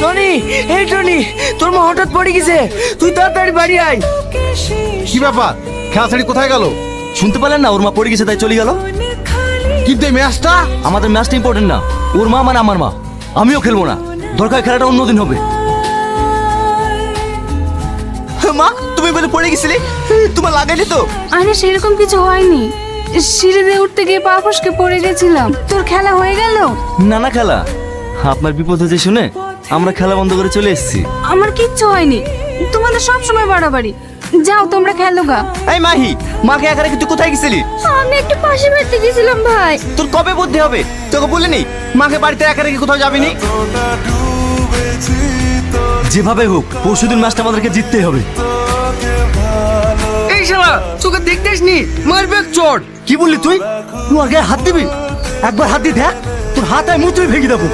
Tony, এই Tony, তোর মা হঠাৎ পড়ে গেছে, তুই তাড়াতাড়ি বাড়ি আয়। কি ব্যাপার? খেলা ছেড়ে কোথায় গেল? শুনতে পেলেন না ওর মা পড়ে গেছে তাই চলে গেল। কিন্তু এই ম্যাচটা আমাদের ম্যাচটা ইম্পর্টেন্ট না, ওর মা মানে আমার মা। আমিও খেলবো না, দরকার খেলাটা অন্যদিন হবে। মা তুমি বলে পড়ে গেছিলে, তোমার লাগাইনি তো? আরে সেরকম কিছু হয়নি, সিঁড়ি দিয়ে উঠতে গিয়ে পা ফসকে পড়ে গেছিলাম। তোর খেলা হয়ে গেল? না না খেলা, আপনার বিপদ হয়েছে শুনে আমরা খেলা বন্ধ করে চলে এসেছি। আমার কিচ্ছু হয়নি, তোমাদের সব সময় বাড়াবাড়ি। যাও তোমরা খেলো গা। এই মাহি, মাকে একা রেখে তুই কোথায় গেছিলি? আমি একটু পাশে বাড়তে গেছিলাম ভাই। তোর কবে বুদ্ধি হবে? তোকে বলিনি মাকে বাড়িতে একা রেখে কোথাও যাবি নি? যেভাবে হোক পরশুদিন ম্যাচটা আমাদেরকে জিততেই হবে। এই শালা, তোকে দেখতে আসনি, মারবে এক চড়। কি বললি তুই? তুই আগে হাত দিবি? একবার হাত দিয়ে দেখ, তোর হাত আমি মুচড়ে ভেঙে দেবো।